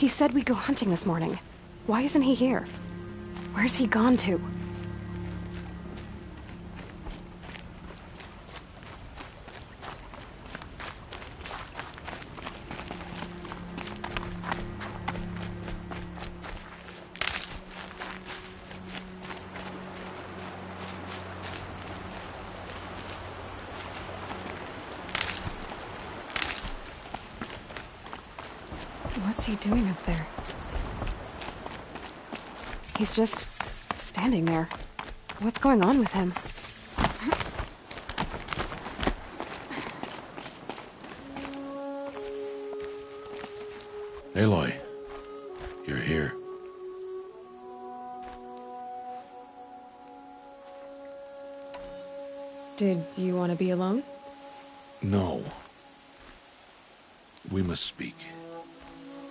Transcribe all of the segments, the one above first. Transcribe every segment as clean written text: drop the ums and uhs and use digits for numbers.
He said we'd go hunting this morning. Why isn't he here? Where's he gone to? What's he doing up there? He's just standing there. What's going on with him? Aloy, you're here. Did you want to be alone? No. We must speak.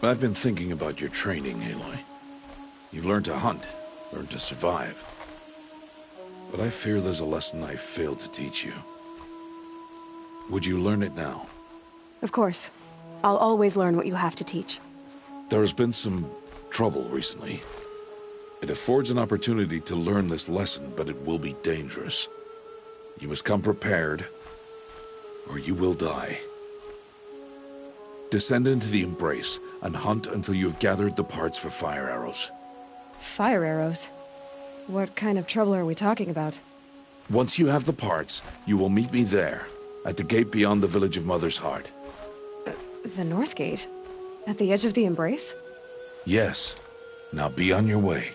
I've been thinking about your training, Aloy. You've learned to hunt, learned to survive. But I fear there's a lesson I failed to teach you. Would you learn it now? Of course. I'll always learn what you have to teach. There has been some trouble recently. It affords an opportunity to learn this lesson, but it will be dangerous. You must come prepared, or you will die. Descend into the Embrace and hunt until you have gathered the parts for fire arrows. Fire arrows? What kind of trouble are we talking about? Once you have the parts, you will meet me there, at the gate beyond the village of Mother's Heart. The North Gate? At the edge of the Embrace? Yes. Now be on your way.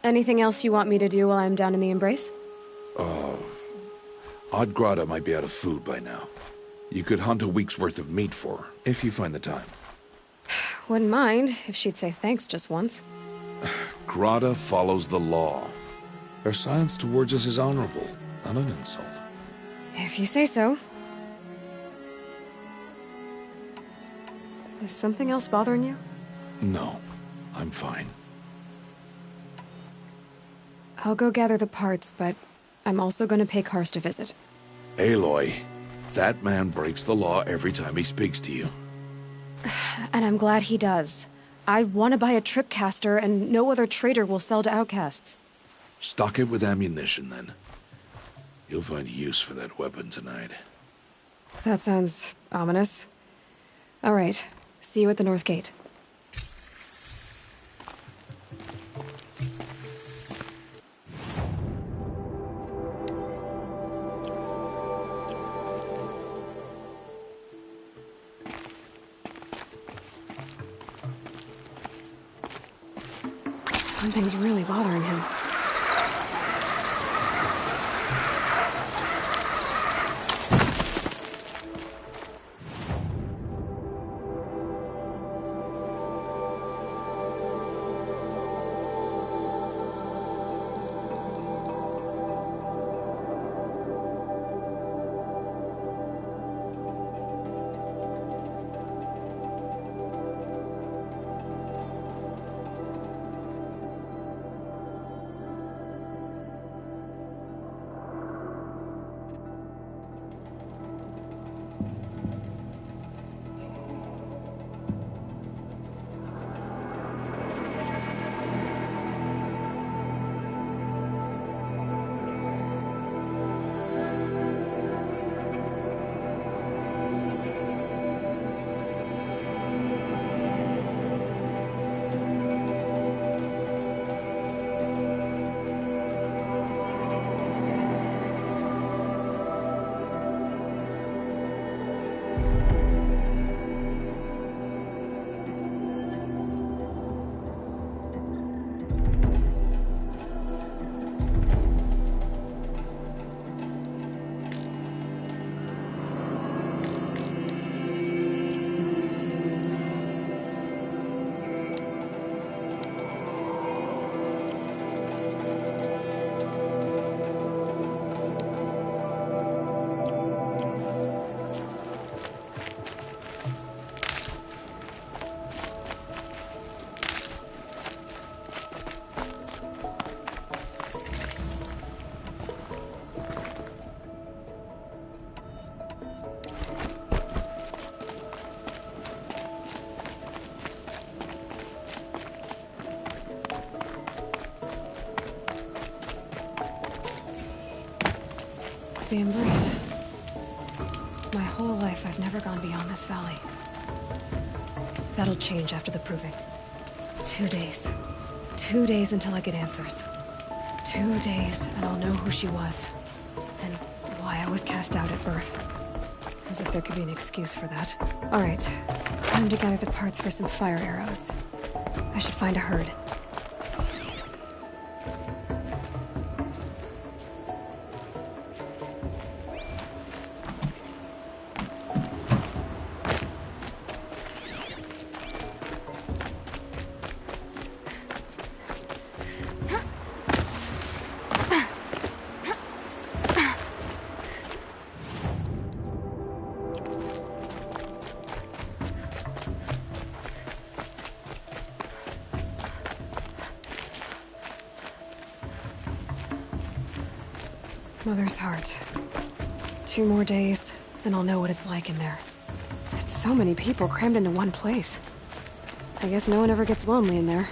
Anything else you want me to do while I'm down in the Embrace? Odd Grata might be out of food by now. You could hunt a week's worth of meat for her, if you find the time. Wouldn't mind if she'd say thanks just once. Grata follows the law. Her silence towards us is honorable, not an insult. If you say so. Is something else bothering you? No, I'm fine. I'll go gather the parts, but I'm also going to pay Karst a visit. Aloy, that man breaks the law every time he speaks to you. And I'm glad he does. I want to buy a tripcaster, and no other trader will sell to outcasts. Stock it with ammunition, then. You'll find use for that weapon tonight. That sounds ominous. All right. See you at the North Gate. Something's really bothering him. The embrace. My whole life, I've never gone beyond this valley. That'll change after the proving. 2 days. 2 days until I get answers. 2 days, and I'll know who she was. And why I was cast out at birth. As if there could be an excuse for that. Alright, time to gather the parts for some fire arrows. I should find a herd. Mother's heart. 2 more days, and I'll know what it's like in there. It's so many people crammed into one place. I guess no one ever gets lonely in there.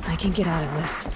I can get out of this.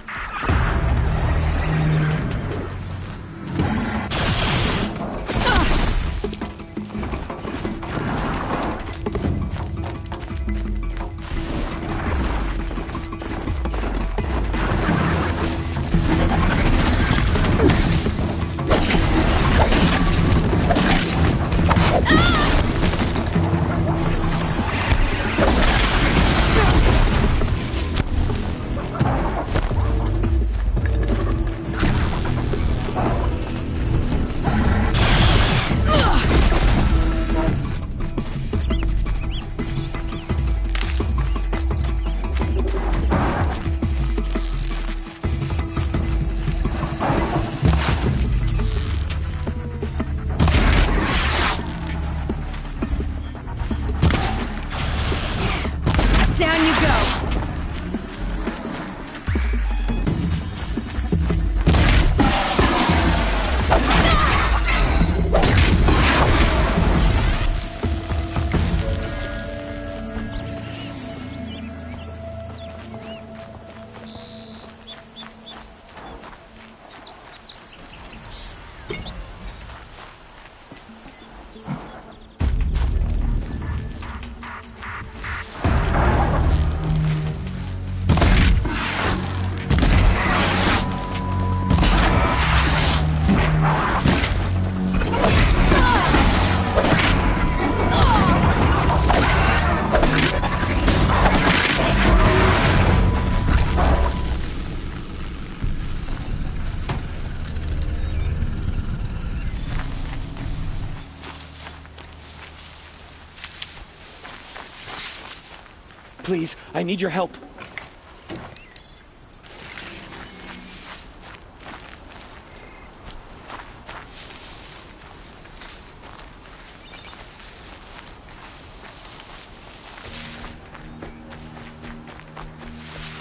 Please, I need your help.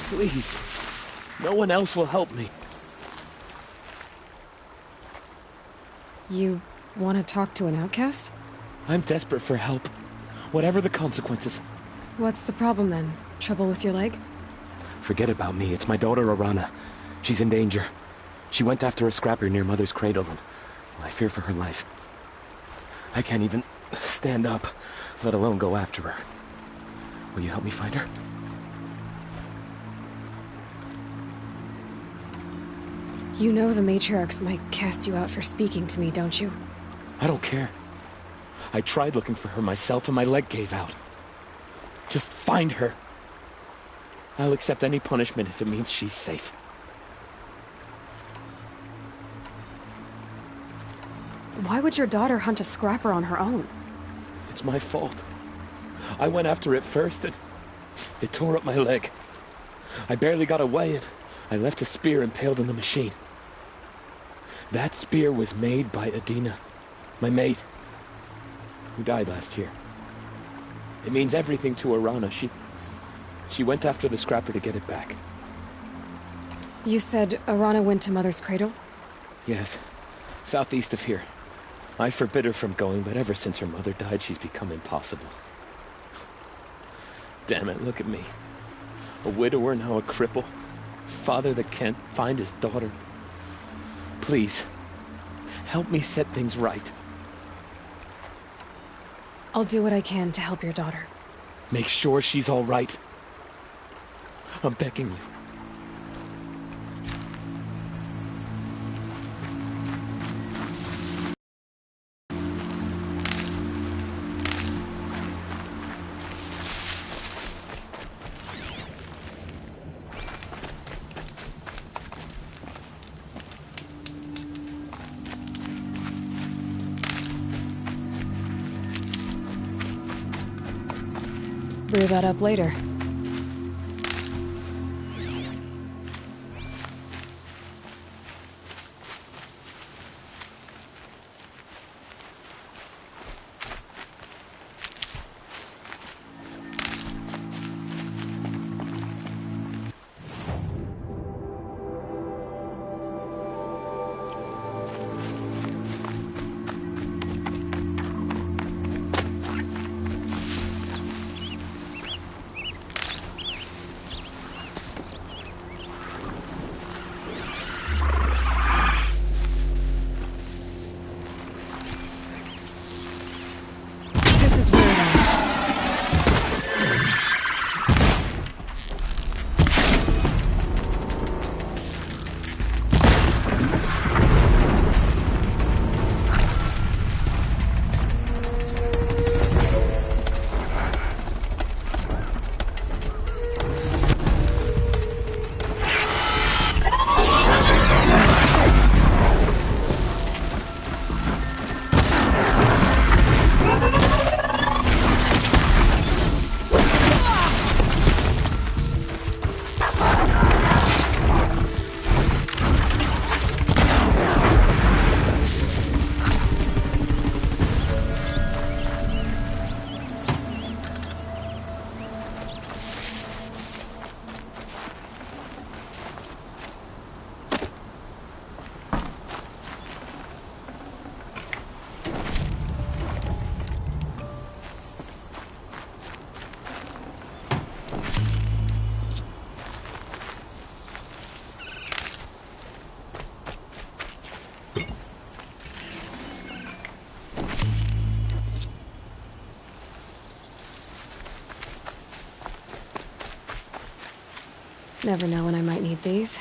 Please. No one else will help me. You want to talk to an outcast? I'm desperate for help. Whatever the consequences. What's the problem then? Trouble with your leg? Forget about me. It's my daughter, Arana. She's in danger. She went after a scrapper near Mother's cradle, and I fear for her life. I can't even stand up, let alone go after her. Will you help me find her? You know the matriarchs might cast you out for speaking to me, don't you? I don't care. I tried looking for her myself, and my leg gave out. Just find her. I'll accept any punishment if it means she's safe. Why would your daughter hunt a scrapper on her own? It's my fault. I went after it first, and it tore up my leg. I barely got away, and I left a spear impaled in the machine. That spear was made by Adina, my mate, who died last year. It means everything to Arana. She went after the scrapper to get it back. You said Arana went to Mother's cradle? Yes, southeast of here. I forbid her from going, but ever since her mother died, she's become impossible. Damn it, look at me. A widower, now a cripple. Father that can't find his daughter. Please, help me set things right. I'll do what I can to help your daughter. Make sure she's all right. I'm begging you. Brew that up later. Never know when I might need these.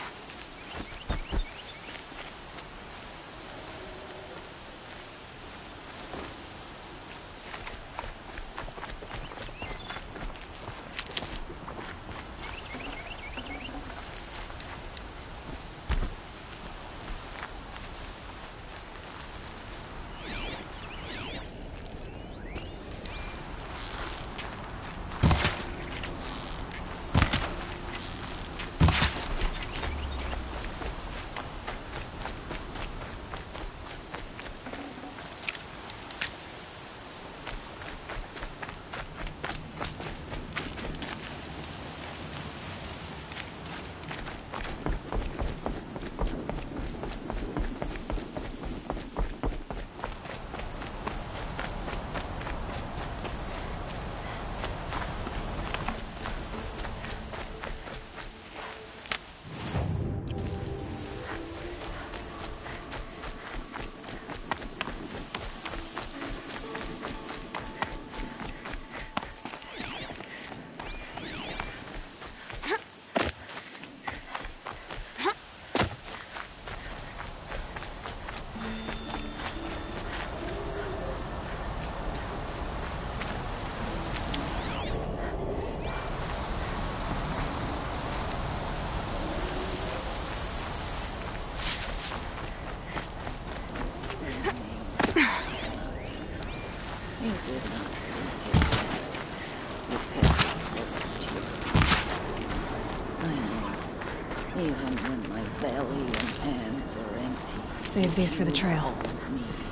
Even when my belly and hands are empty. Save these for the trail. Hold me in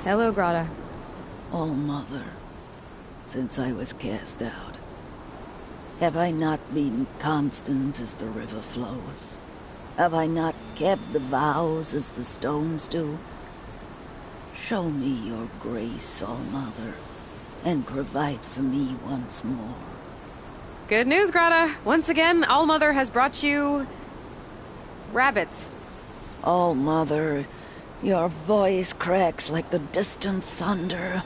Hello, Grata. Oh, Mother, since I was cast out, have I not been constant as the river flows? Have I not kept the vows as the stones do? Show me your grace, All Mother, and provide for me once more. Good news, Grata. Once again, All-Mother has brought you... rabbits. Oh, Mother, your voice cracks like the distant thunder.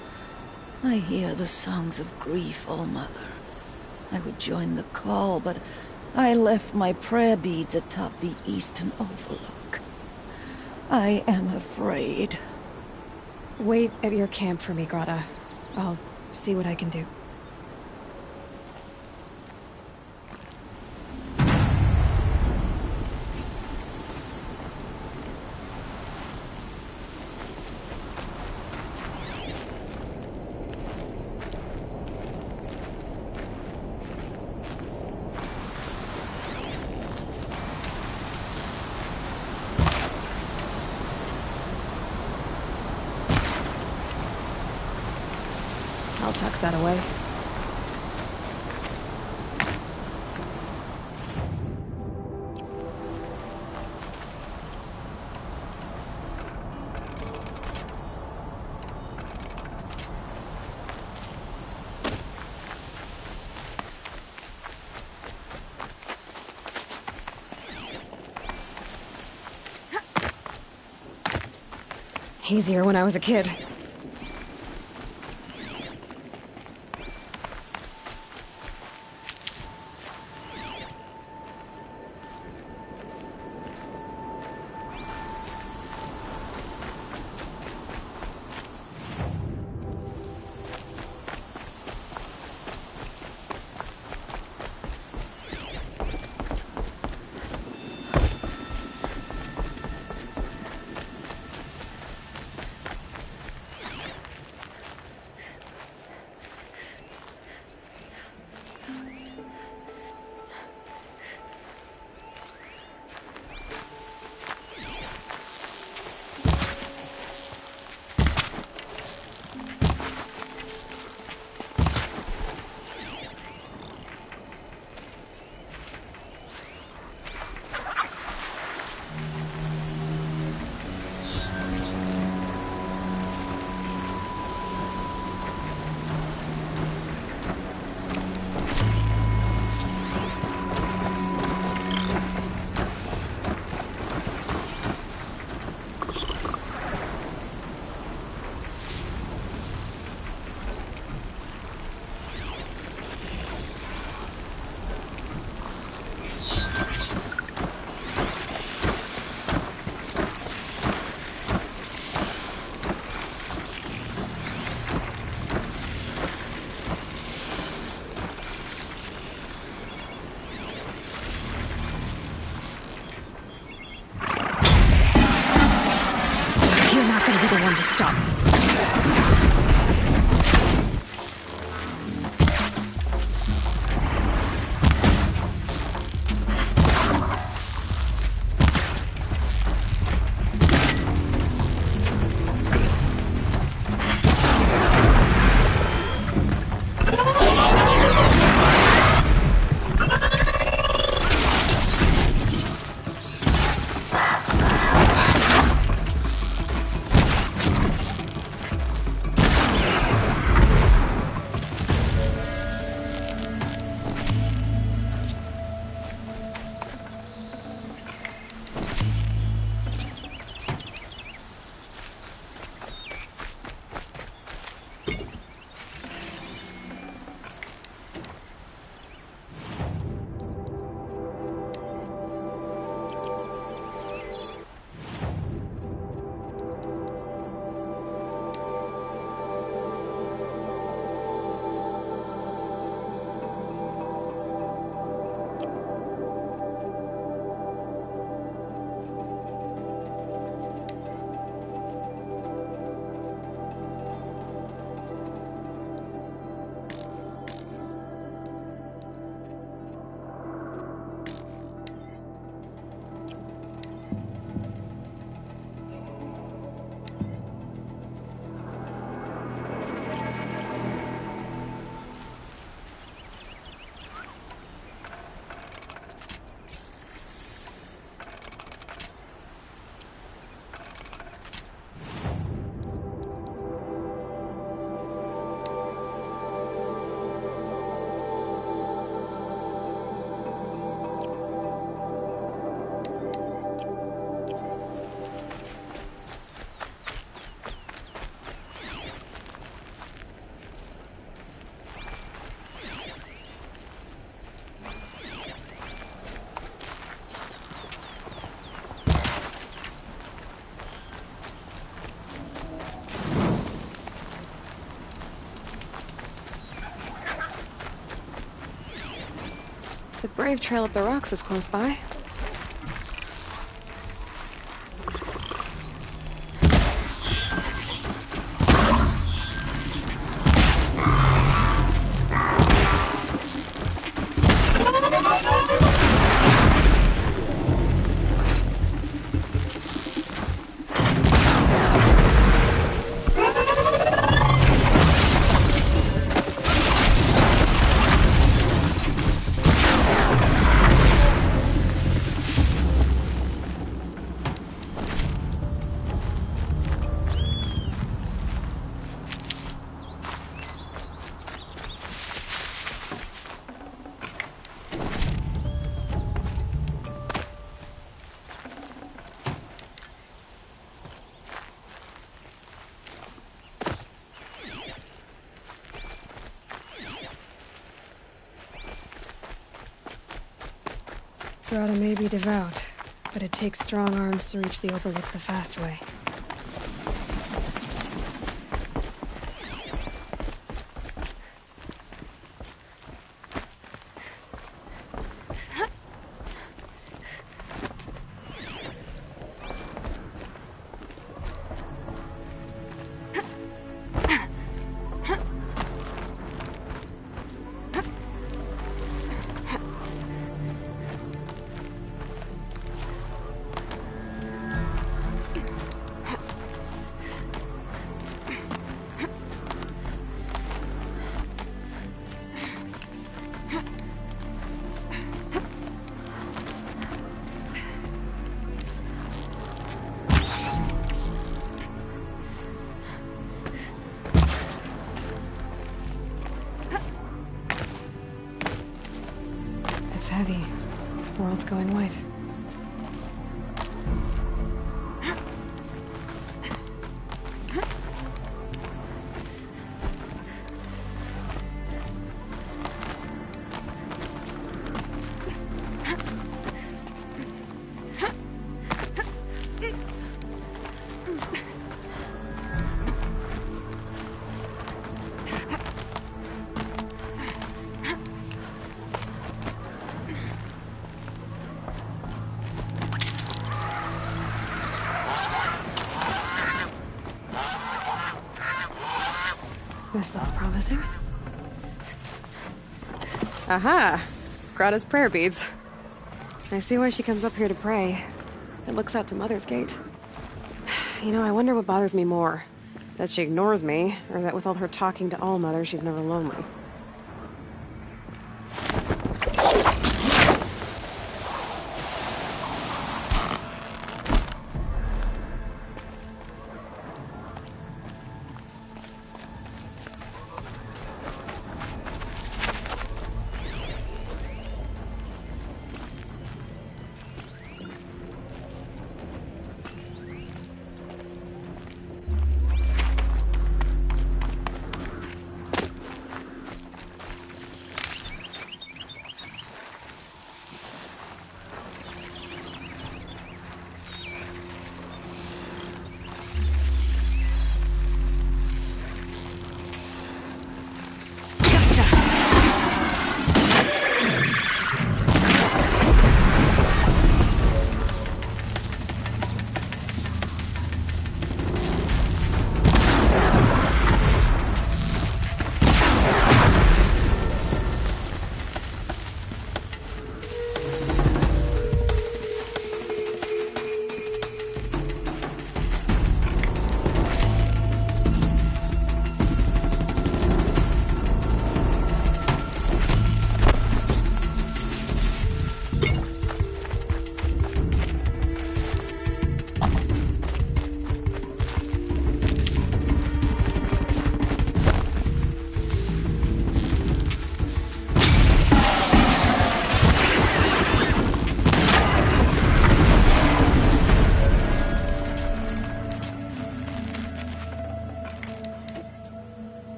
I hear the songs of grief, All Mother. I would join the call, but I left my prayer beads atop the eastern overlook. I am afraid. Wait at your camp for me, Grata. I'll see what I can do. I'll tuck that away. Easier when I was a kid. The brave trail up the rocks is close by. Grata may be devout, but it takes strong arms to reach the Overlook the fast way. It's heavy. World's going white. This looks promising. Aha! Grata's prayer beads. I see why she comes up here to pray. It looks out to Mother's Gate. You know, I wonder what bothers me more. That she ignores me, or that with all her talking to all Mother, she's never lonely.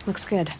Looks good.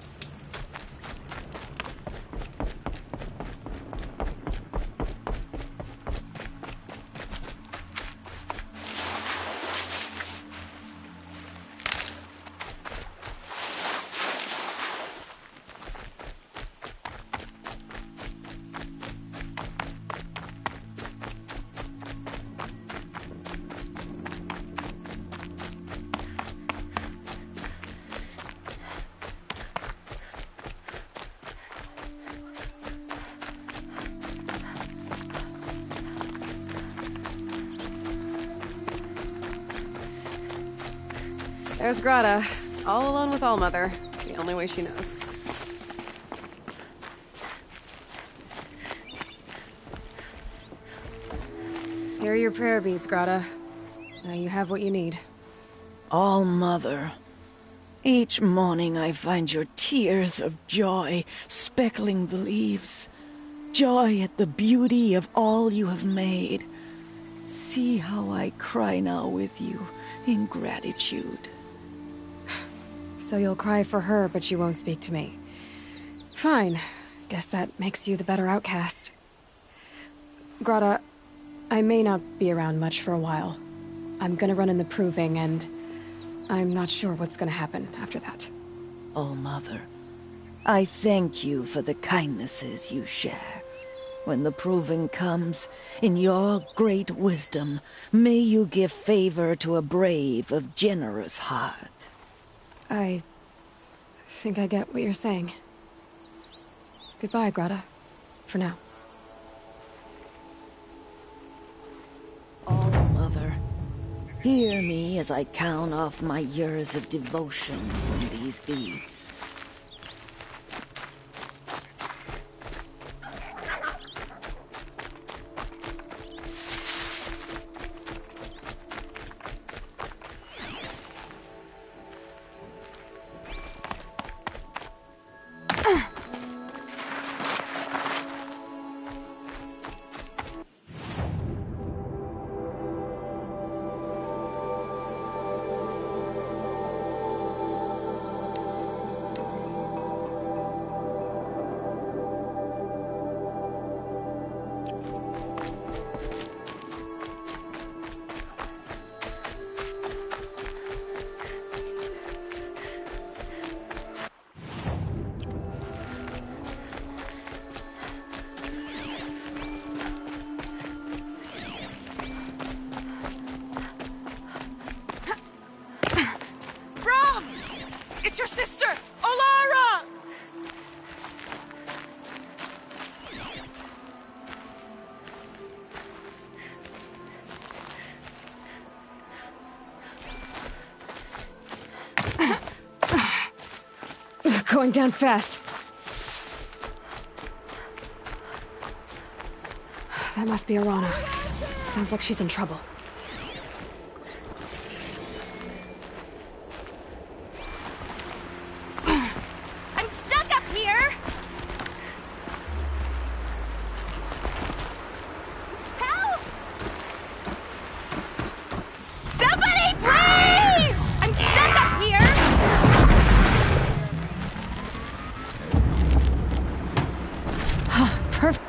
There's Grata, all alone with Allmother, the only way she knows. Here are your prayer beads, Grata. Now you have what you need. All Mother. Each morning I find your tears of joy speckling the leaves. Joy at the beauty of all you have made. See how I cry now with you in gratitude. So you'll cry for her, but you won't speak to me. Fine. Guess that makes you the better outcast. Grata, I may not be around much for a while. I'm gonna run in the proving, and I'm not sure what's gonna happen after that. Oh, Mother, I thank you for the kindnesses you share. When the proving comes, in your great wisdom, may you give favor to a brave of generous heart. I think I get what you're saying. Goodbye, Grata. For now. Oh, Mother, hear me as I count off my years of devotion from these beads. It's your sister, Olara! Going down fast. That must be Arana. Sounds like she's in trouble. I'm stuck up here! Help! Somebody, please! I'm stuck up here! Perfect.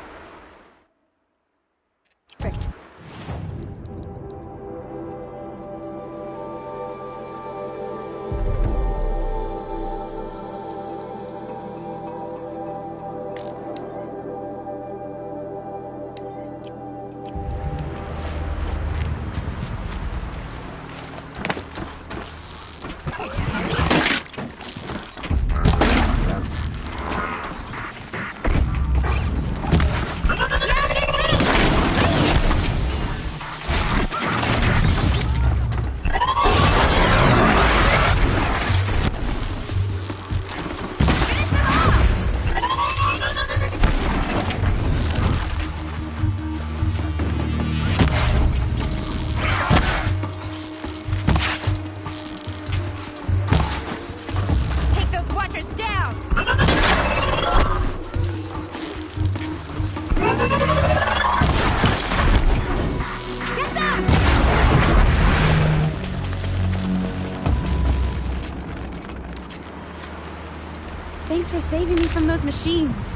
Thanks for saving me from those machines.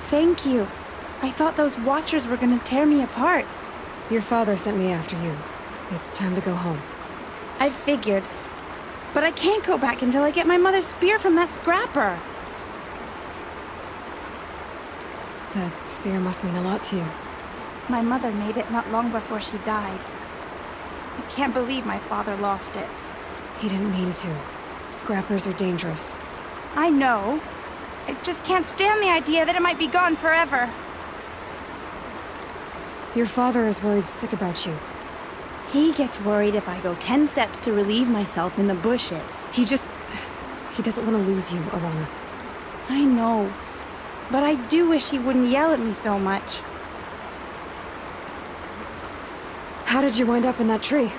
Thank you. I thought those Watchers were gonna tear me apart. Your father sent me after you. It's time to go home. I figured. But I can't go back until I get my mother's spear from that scrapper. That spear must mean a lot to you. My mother made it not long before she died. I can't believe my father lost it. He didn't mean to. Scrappers are dangerous. I know. I just can't stand the idea that it might be gone forever. Your father is worried sick about you. He gets worried if I go 10 steps to relieve myself in the bushes. He doesn't want to lose you, Alana. I know. But I do wish he wouldn't yell at me so much. How did you wind up in that tree?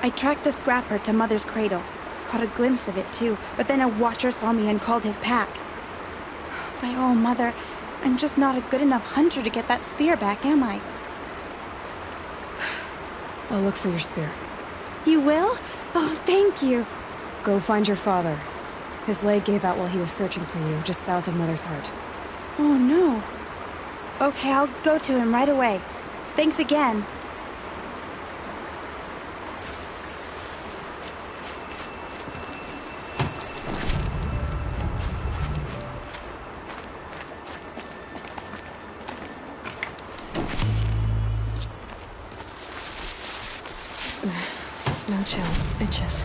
I tracked the scrapper to Mother's cradle. Caught a glimpse of it too, but then a Watcher saw me and called his pack. By all, Mother, I'm just not a good enough hunter to get that spear back, am I? I'll look for your spear. You will? Oh, thank you. Go find your father. His leg gave out while he was searching for you, just south of Mother's Heart. Oh, no. Okay, I'll go to him right away. Thanks again. Snow chill. Itches.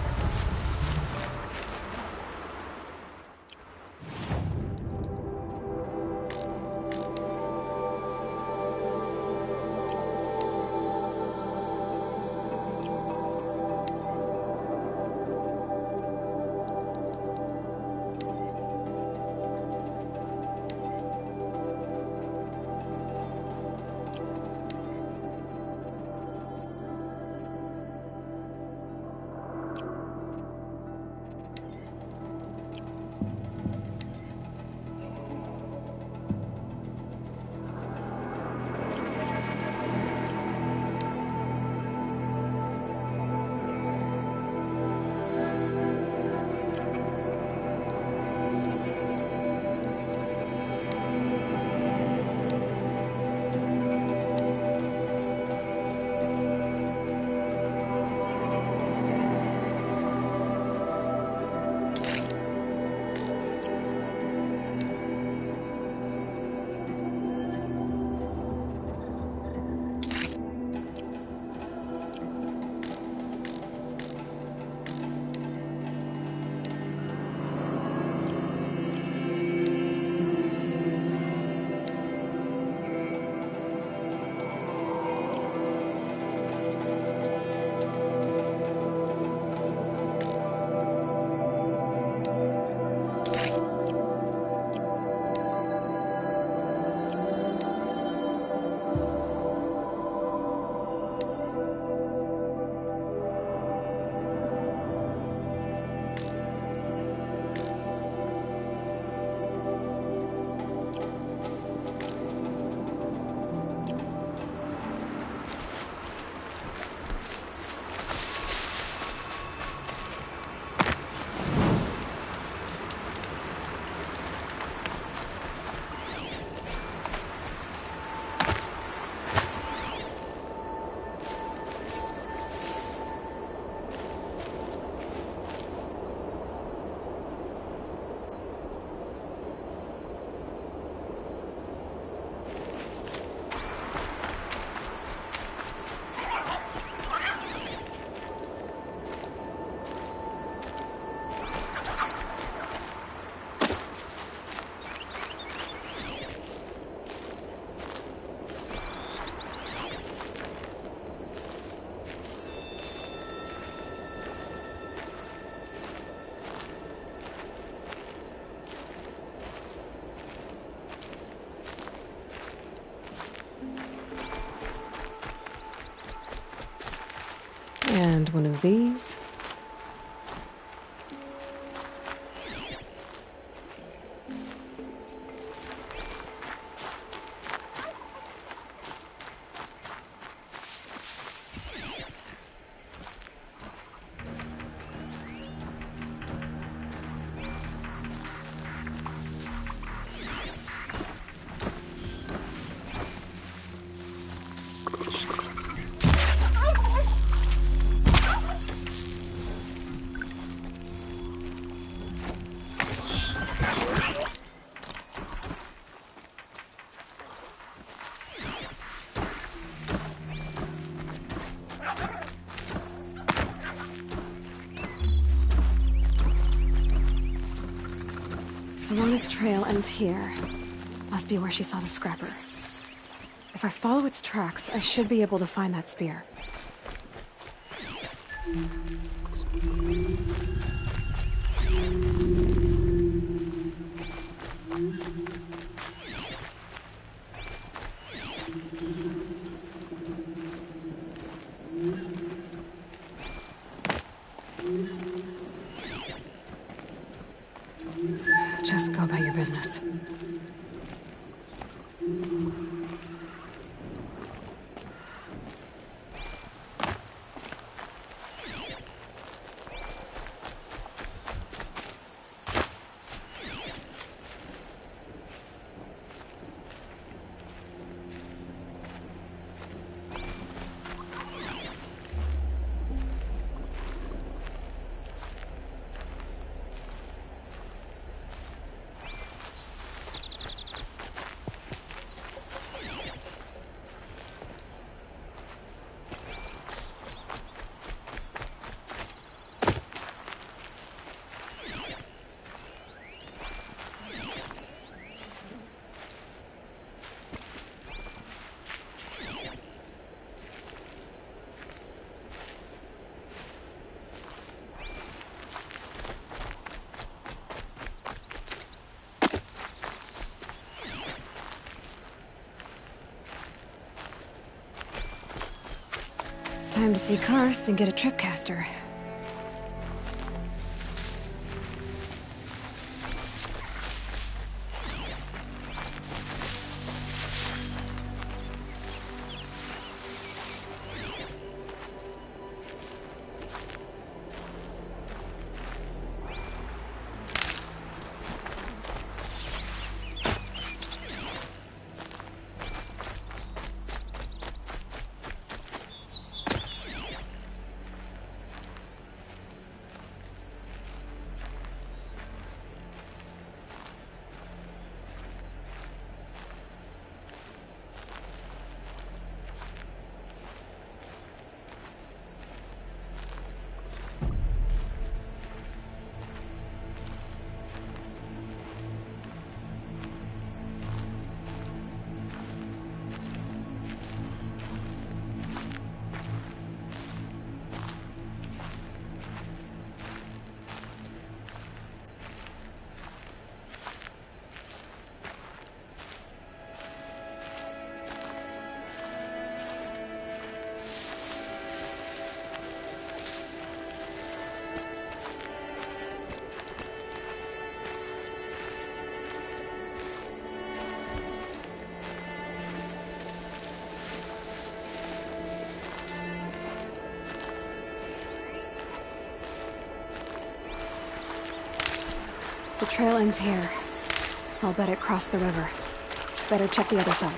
And one of these. This trail ends here. Must be where she saw the scrapper. If I follow its tracks, I should be able to find that spear. Just go about your business. Time to see Karst and get a tripcaster. The trail ends here. I'll bet it crossed the river. Better check the other side.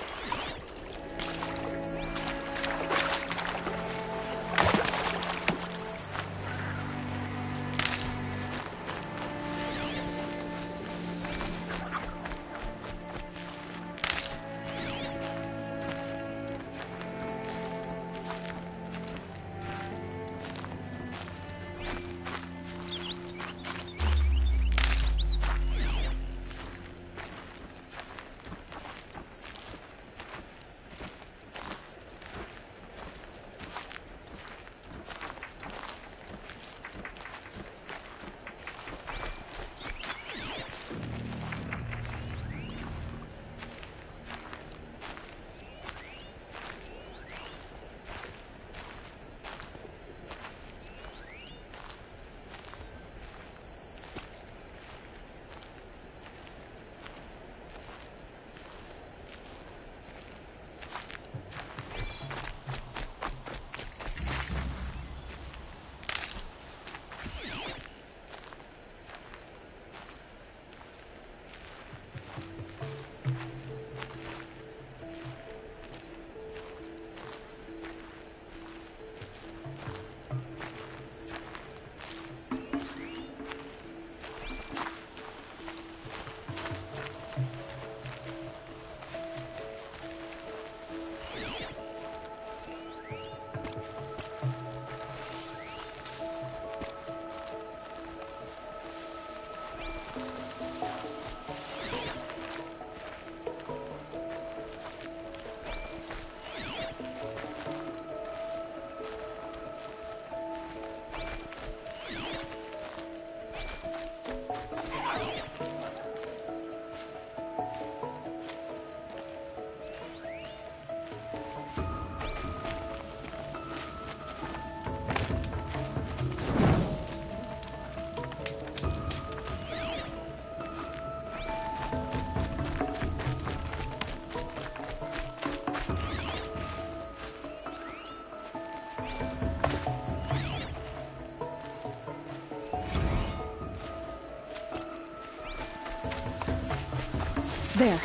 There.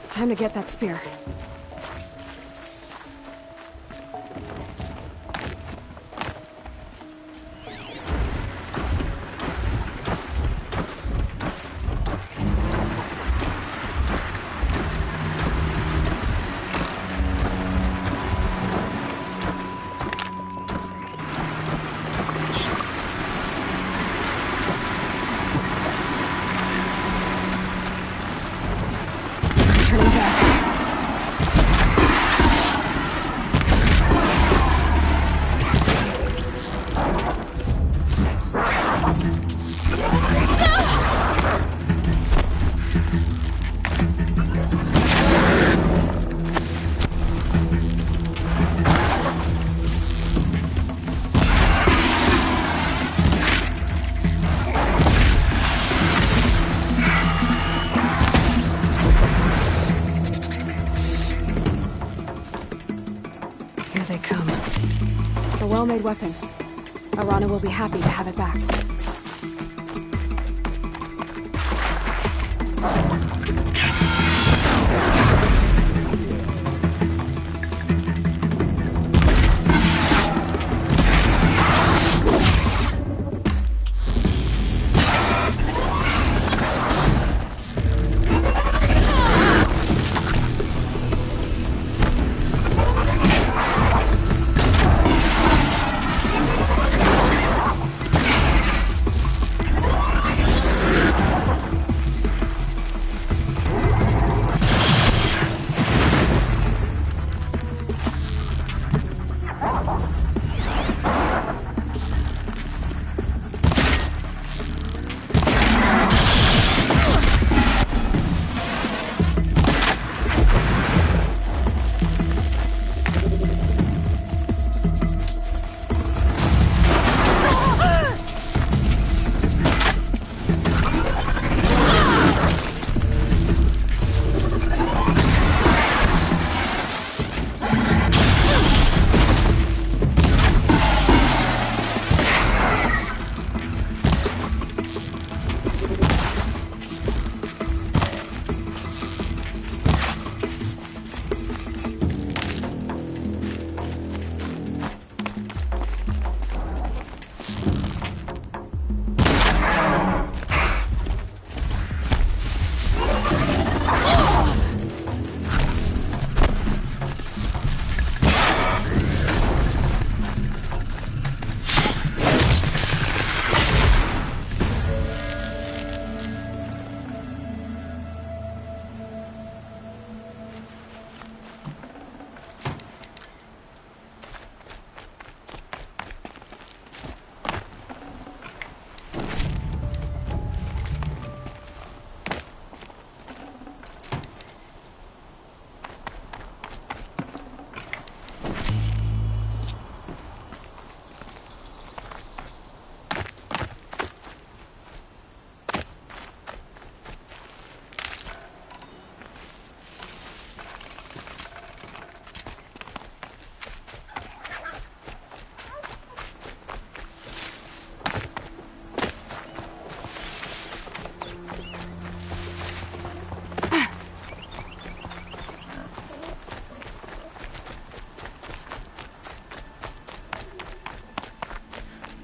Time to get that spear. Turning back. Here they come. It's a well-made weapon. Arana will be happy to have it back.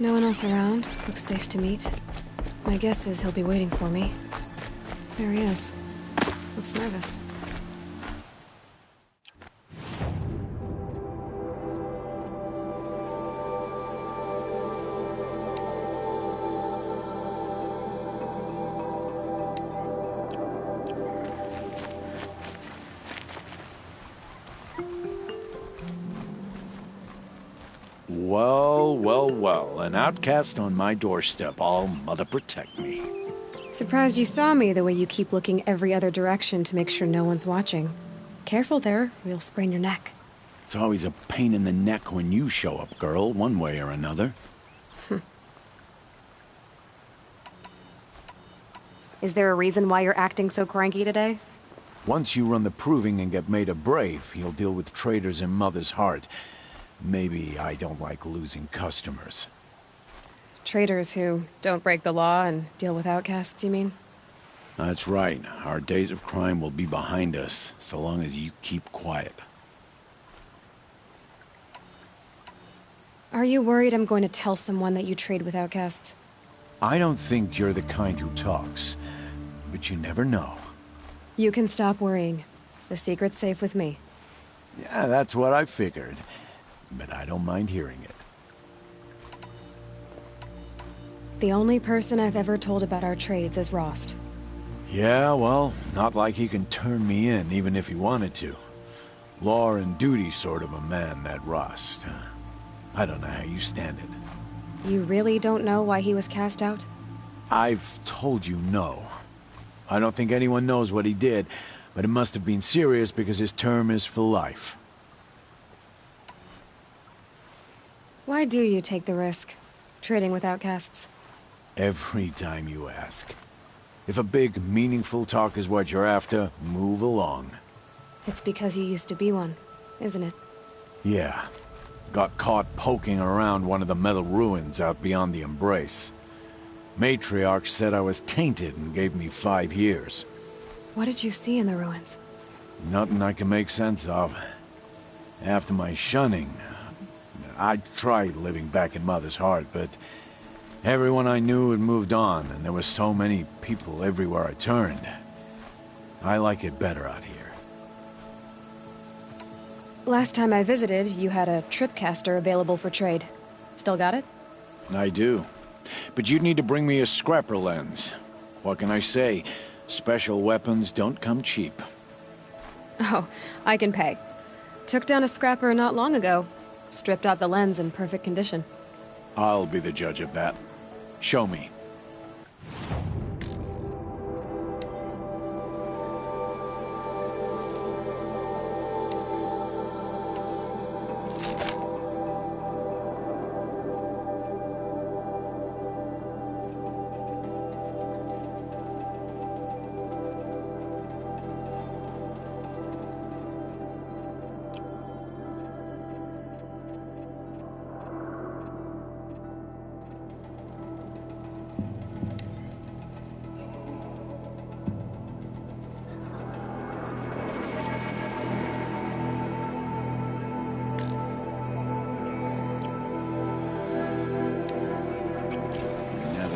No one else around. Looks safe to meet. My guess is he'll be waiting for me. There he is. Looks nervous. Well, well, well. An outcast on my doorstep. All mother protect me. Surprised you saw me the way you keep looking every other direction to make sure no one's watching. Careful there, or you'll sprain your neck. It's always a pain in the neck when you show up, girl, one way or another. Is there a reason why you're acting so cranky today? Once you run the proving and get made a brave, you'll deal with traitors in Mother's Heart. Maybe I don't like losing customers. Traitors who don't break the law and deal with outcasts, you mean? That's right. Our days of crime will be behind us, so long as you keep quiet. Are you worried I'm going to tell someone that you trade with outcasts? I don't think you're the kind who talks, but you never know. You can stop worrying. The secret's safe with me. Yeah, that's what I figured. But I don't mind hearing it. The only person I've ever told about our trades is Rost. Yeah, well, not like he can turn me in, even if he wanted to. Law and duty sort of a man, that Rost. I don't know how you stand it. You really don't know why he was cast out? I've told you no. I don't think anyone knows what he did, but it must have been serious because his term is for life. Why do you take the risk, trading with outcasts? Every time you ask. If a big, meaningful talk is what you're after, move along. It's because you used to be one, isn't it? Yeah. Got caught poking around one of the metal ruins out beyond the Embrace. Matriarch said I was tainted and gave me 5 years. What did you see in the ruins? Nothing I can make sense of. After my shunning, I tried living back in Mother's Heart, but everyone I knew had moved on, and there were so many people everywhere I turned. I like it better out here. Last time I visited, you had a tripcaster available for trade. Still got it? I do. But you'd need to bring me a scrapper lens. What can I say? Special weapons don't come cheap. Oh, I can pay. Took down a scrapper not long ago. Stripped out the lens in perfect condition. I'll be the judge of that. Show me.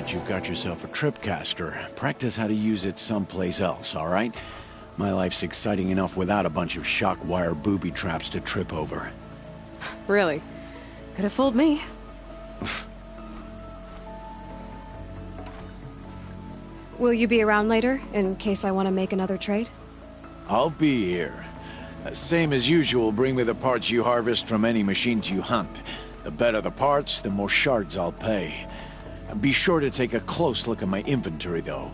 You've got yourself a tripcaster. Practice how to use it someplace else, all right? My life's exciting enough without a bunch of shock wire booby traps to trip over. Really? Could have fooled me. Will you be around later, in case I want to make another trade? I'll be here. Same as usual, bring me the parts you harvest from any machines you hunt. The better the parts, the more shards I'll pay. Be sure to take a close look at my inventory, though.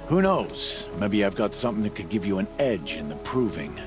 Who knows? Maybe I've got something that could give you an edge in the proving.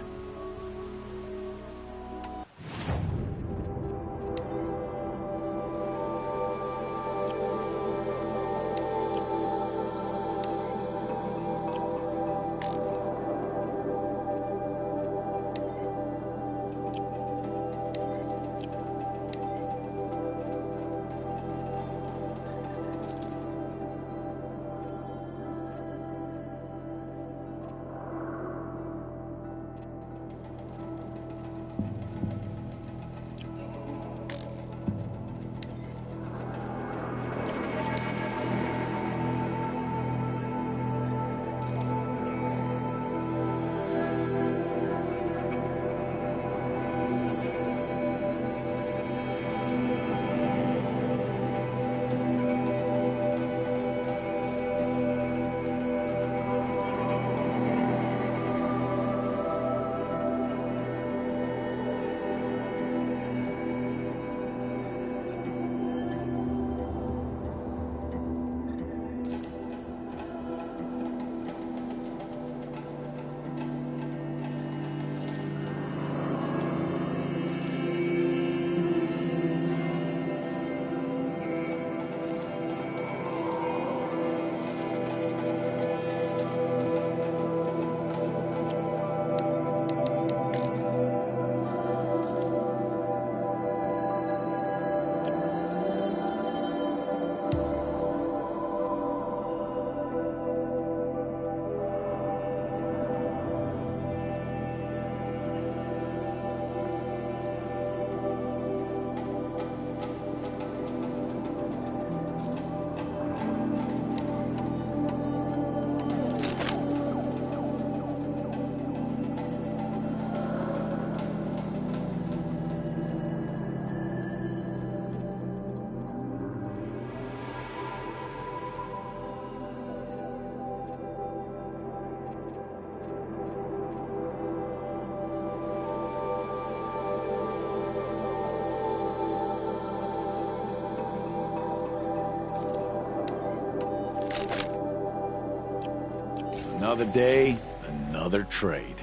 Another day, another trade.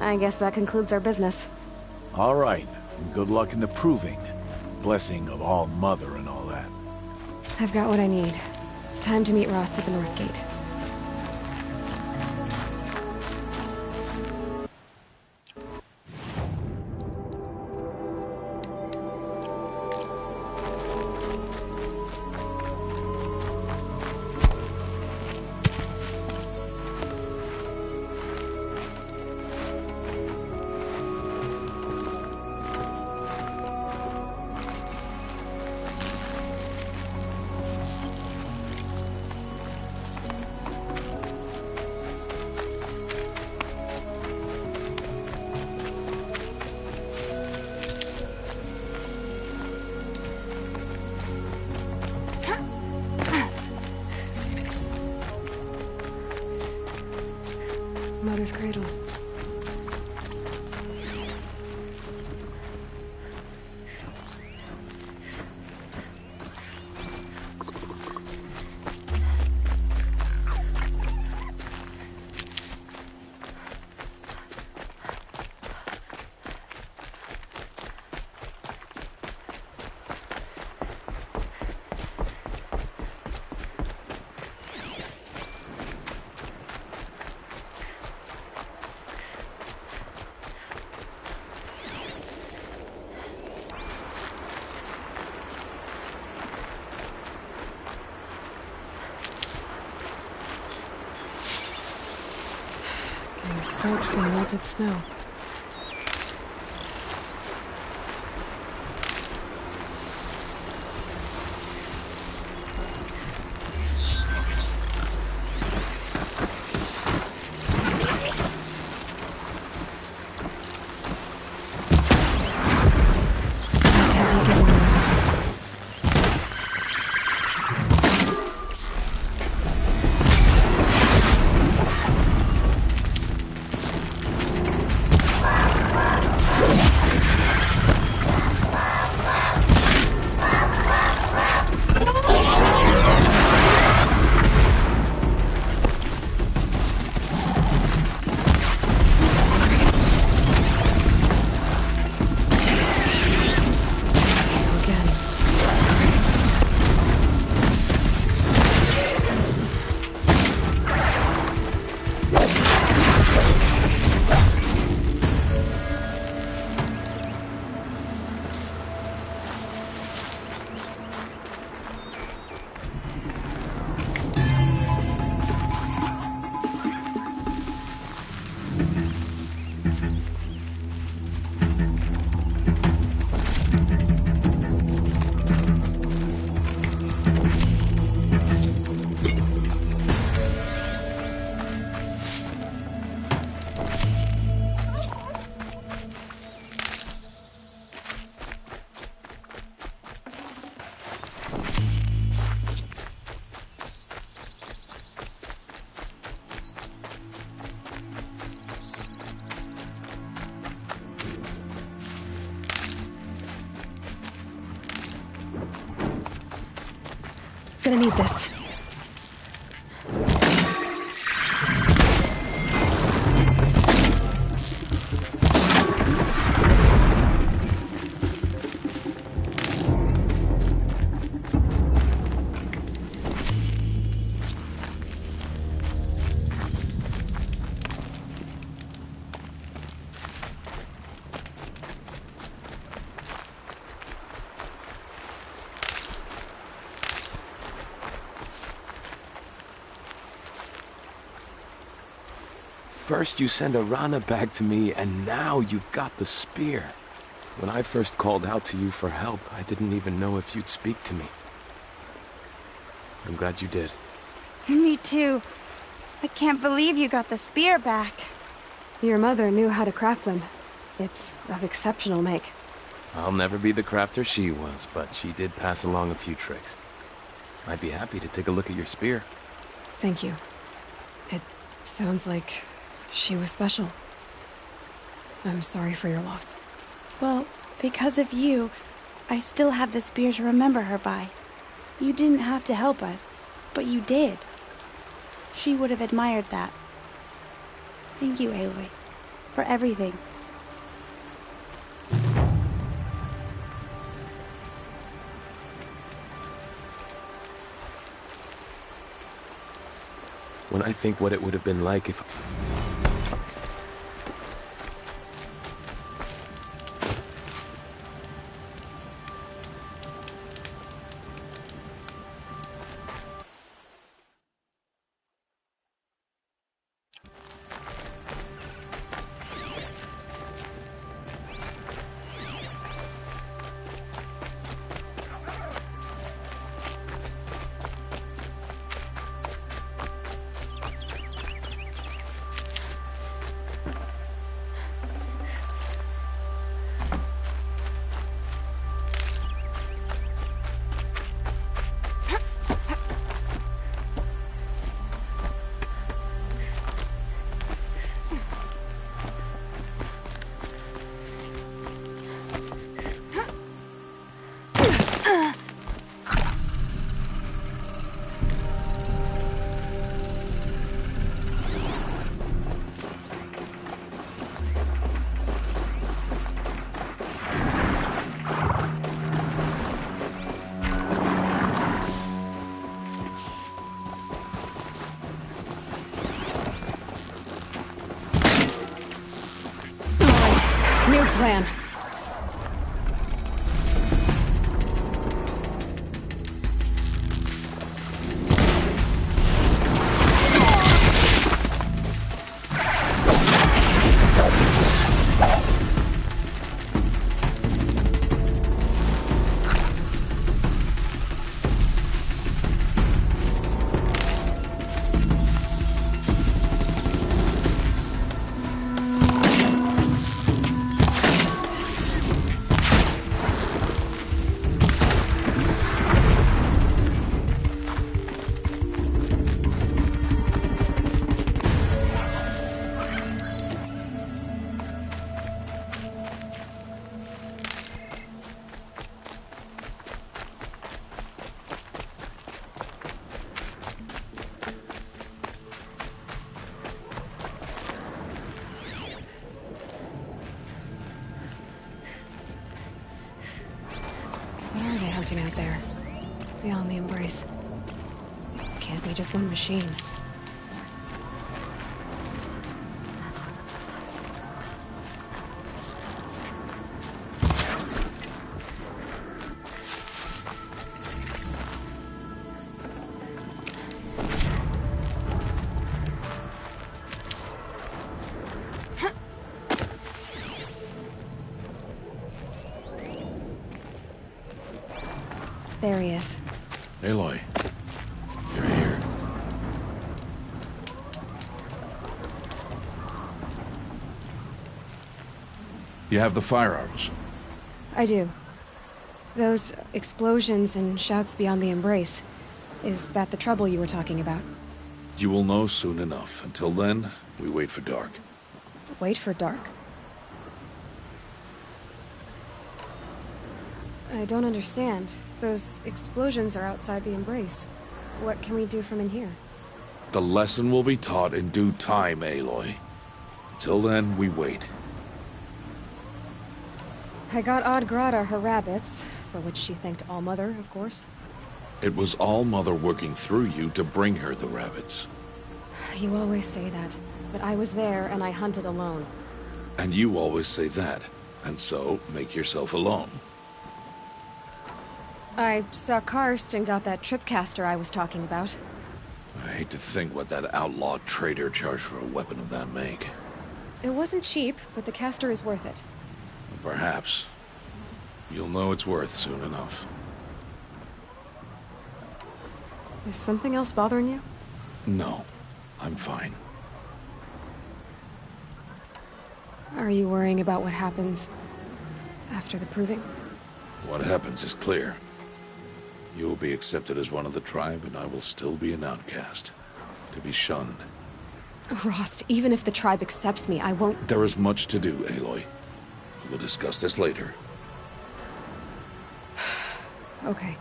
I guess that concludes our business. All right. Good luck in the proving. Blessing of All Mother and all that. I've got what I need. Time to meet Rost at the North Gate. Mother's cradle. Getting soaked from melted snow. That's how you get away with it. Again. Gonna need this. First you send a Rana back to me, and now you've got the spear. When I first called out to you for help, I didn't even know if you'd speak to me. I'm glad you did. Me too. I can't believe you got the spear back. Your mother knew how to craft them. It's of exceptional make. I'll never be the crafter she was, but she did pass along a few tricks. I'd be happy to take a look at your spear. Thank you. It sounds like she was special. I'm sorry for your loss. Well, because of you, I still have the spear to remember her by. You didn't have to help us, but you did. She would have admired that. Thank you, Aloy, for everything. When I think what it would have been like if... New plan. What are they hunting out there? Beyond the Embrace. Can't be just one machine. There he is. Aloy, you're here. You have the firearms. I do. Those explosions and shouts beyond the Embrace. Is that the trouble you were talking about? You will know soon enough. Until then, we wait for dark. Wait for dark? I don't understand. Those explosions are outside the Embrace. What can we do from in here? The lesson will be taught in due time, Aloy. Until then, we wait. I got Odd Grata her rabbits, for which she thanked Allmother, of course. It was Allmother working through you to bring her the rabbits. You always say that, but I was there and I hunted alone. And you always say that, and so make yourself alone. I saw Karst and got that tripcaster I was talking about. I hate to think what that outlaw trader charged for a weapon of that make. It wasn't cheap, but the caster is worth it. Perhaps. You'll know it's worth soon enough. Is something else bothering you? No, I'm fine. Are you worrying about what happens after the proving? What happens is clear. You will be accepted as one of the tribe, and I will still be an outcast, to be shunned. Rost, even if the tribe accepts me, I won't... There is much to do, Aloy. We will discuss this later. Okay.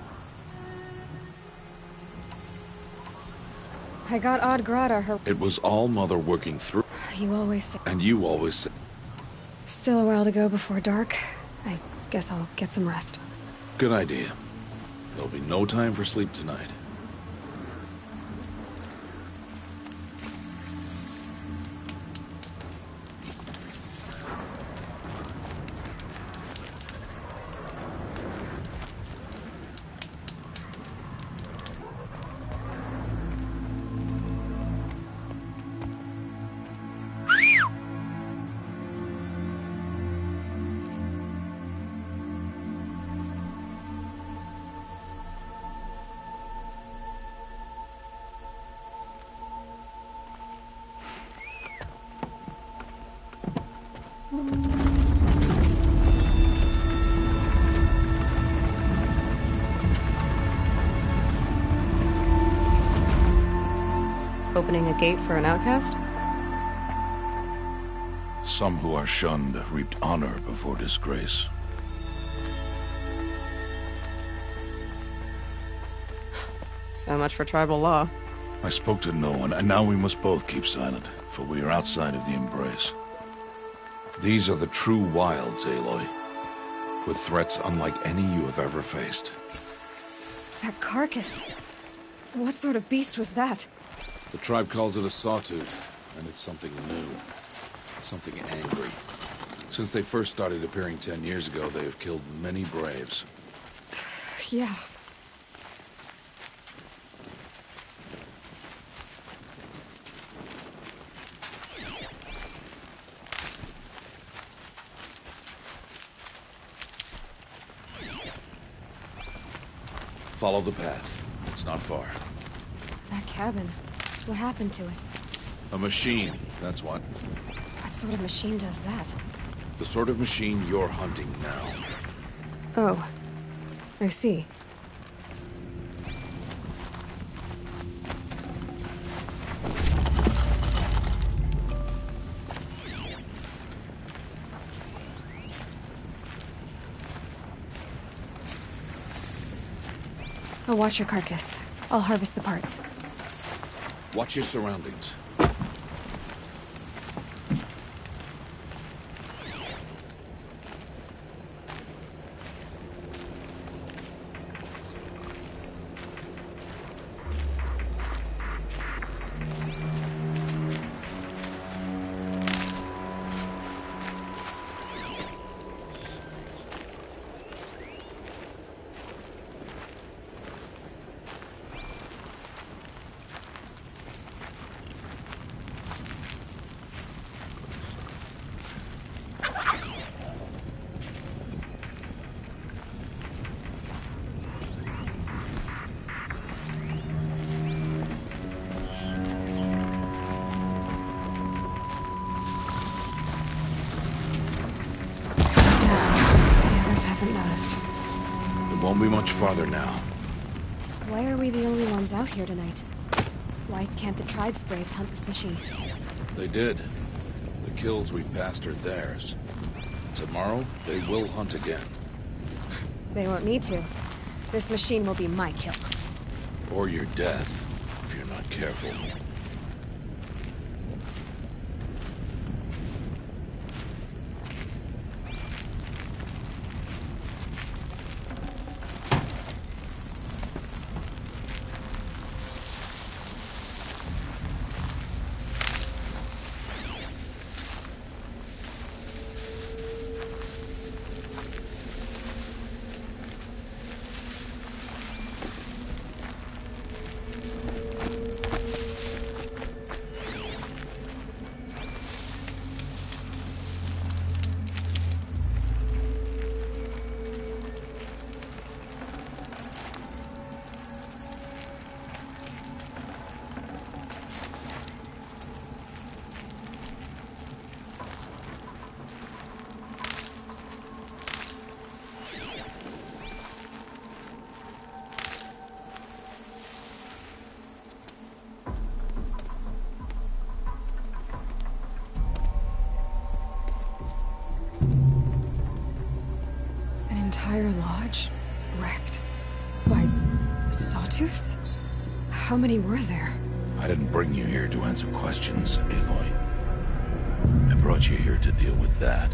I got Odd Grata her... It was all Mother working through. You always say... And you always say... Still a while to go before dark. I guess I'll get some rest. Good idea. There'll be no time for sleep tonight. Opening a gate for an outcast? Some who are shunned reaped honor before disgrace. So much for tribal law. I spoke to no one, and now we must both keep silent, for we are outside of the embrace. These are the true wilds, Aloy, with threats unlike any you have ever faced. That carcass. What sort of beast was that? The tribe calls it a sawtooth, and it's something new. Something angry. Since they first started appearing 10 years ago, they have killed many braves. Yeah. Follow the path. It's not far. That cabin. What happened to it? A machine, that's what. What sort of machine does that? The sort of machine you're hunting now. Oh. I see. I'll watch your carcass. I'll harvest the parts. Watch your surroundings. Won't be much farther now. Why are we the only ones out here tonight? Why can't the tribe's braves hunt this machine? They did. The kills we've passed are theirs. Tomorrow, they will hunt again. They won't need to. This machine will be my kill. Or your death, if you're not careful. How many were there? I didn't bring you here to answer questions, Aloy. I brought you here to deal with that.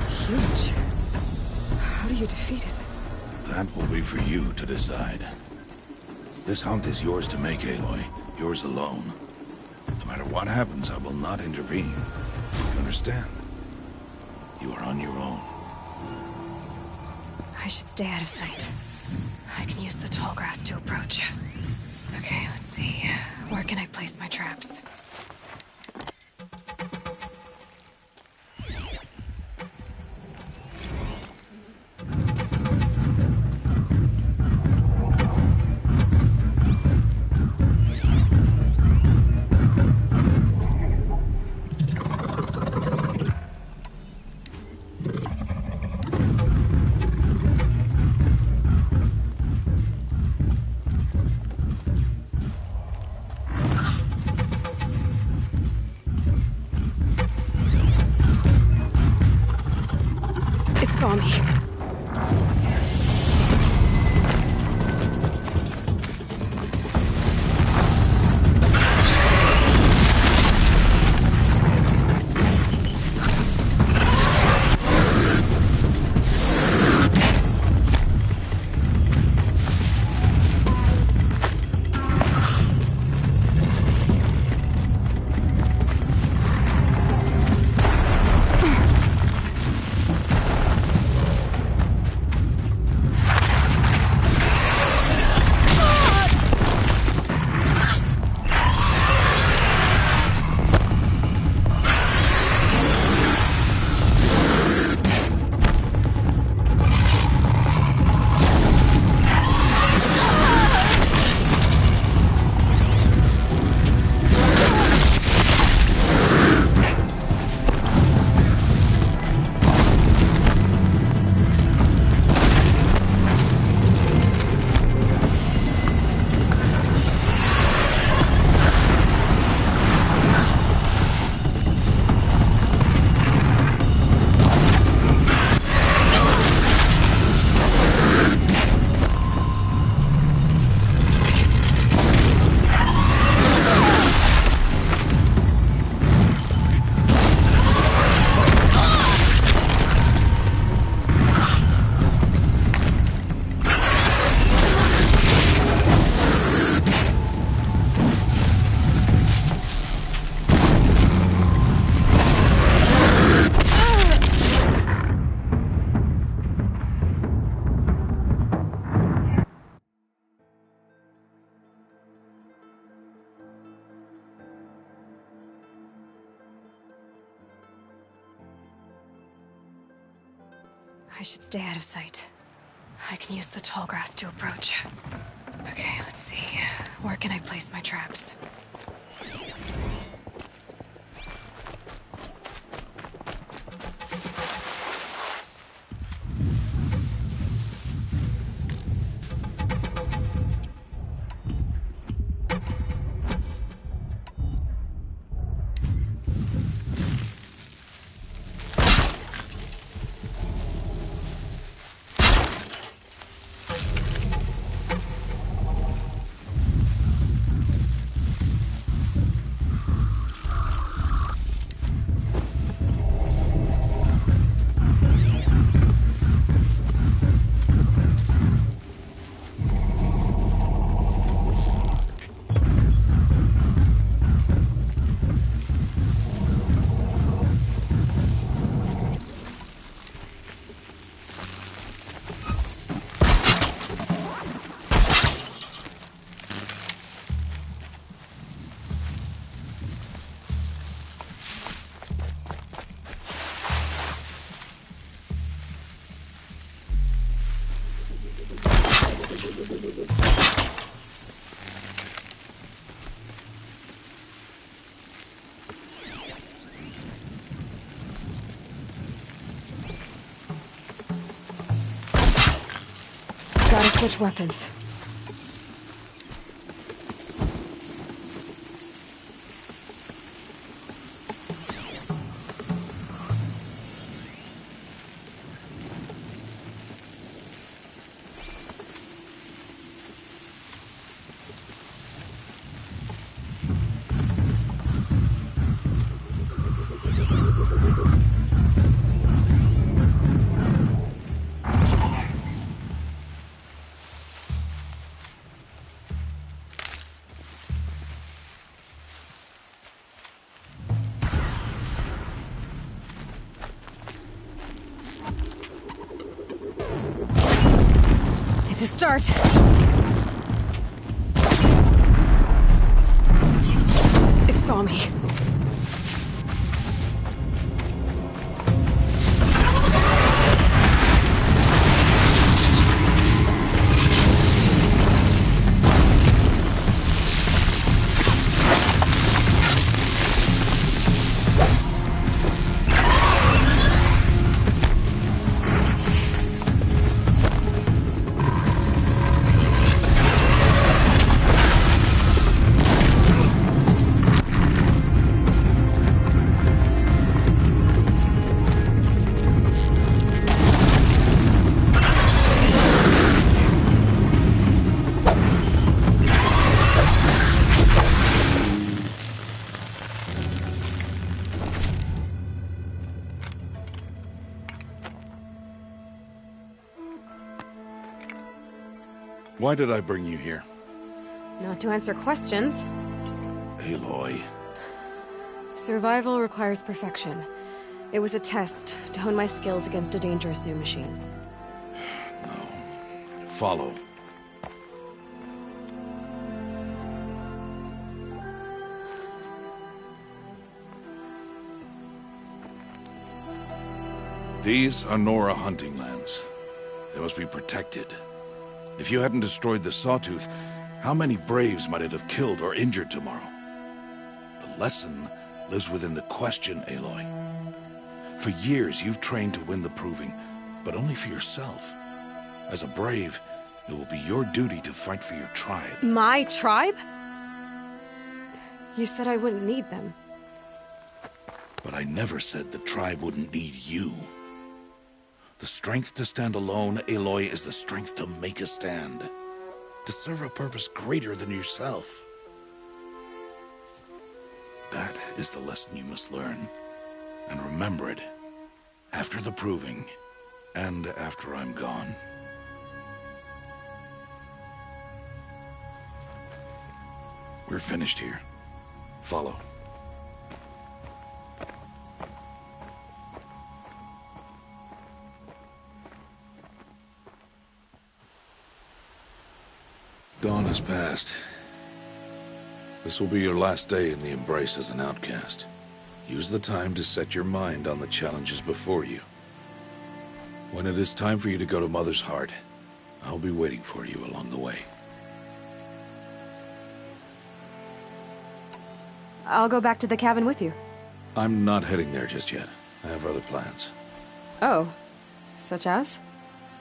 Huge. How do you defeat it? That will be for you to decide. This hunt is yours to make, Aloy. Yours alone. No matter what happens, I will not intervene. You understand? You are on your own. I should stay out of sight. I can use the tall grass to approach. Okay, let's see. Where can I place my traps? It saw me. I should stay out of sight. I can use the tall grass to approach. Okay, let's see. Where can I place my traps? switch weapons. To start. It saw me. Why did I bring you here? Not to answer questions. Aloy. Survival requires perfection. It was a test to hone my skills against a dangerous new machine. No. Follow. These are Nora hunting lands. They must be protected. If you hadn't destroyed the Sawtooth, how many Braves might it have killed or injured tomorrow? The lesson lives within the question, Aloy. For years, you've trained to win the Proving, but only for yourself. As a Brave, it will be your duty to fight for your tribe. My tribe? You said I wouldn't need them. But I never said the tribe wouldn't need you. The strength to stand alone, Aloy, is the strength to make a stand. To serve a purpose greater than yourself. That is the lesson you must learn. And remember it. After the Proving. And after I'm gone. We're finished here. Follow. Dawn has passed. This will be your last day in the Embrace as an outcast. Use the time to set your mind on the challenges before you. When it is time for you to go to Mother's Heart, I'll be waiting for you along the way. I'll go back to the cabin with you. I'm not heading there just yet. I have other plans. Oh, such as?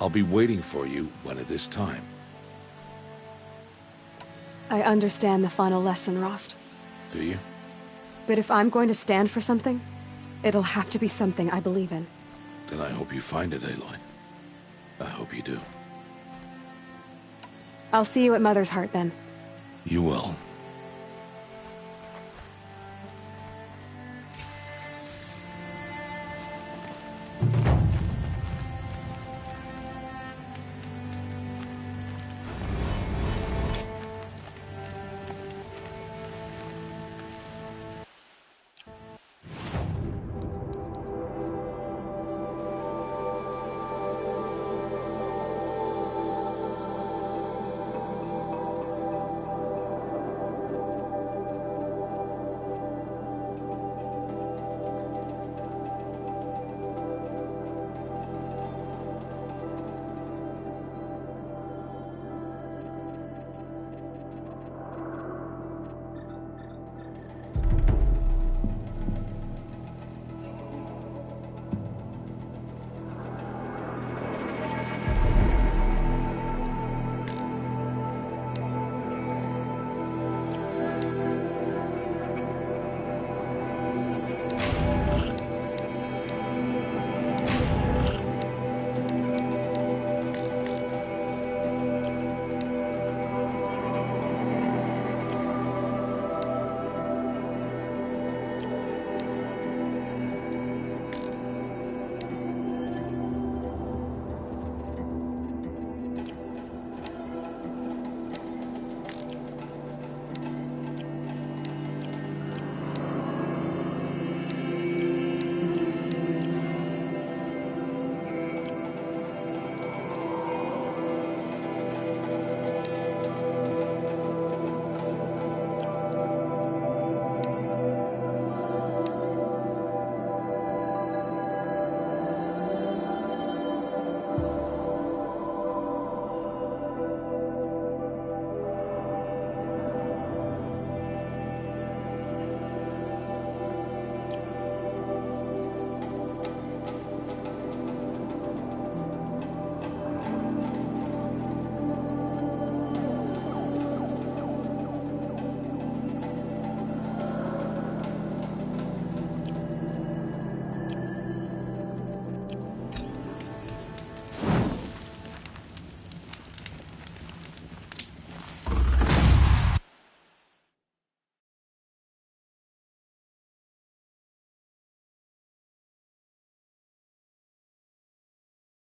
I'll be waiting for you when it is time. I understand the final lesson, Rost. Do you? But if I'm going to stand for something, it'll have to be something I believe in. Then I hope you find it, Aloy. I hope you do. I'll see you at Mother's Heart, then. You will.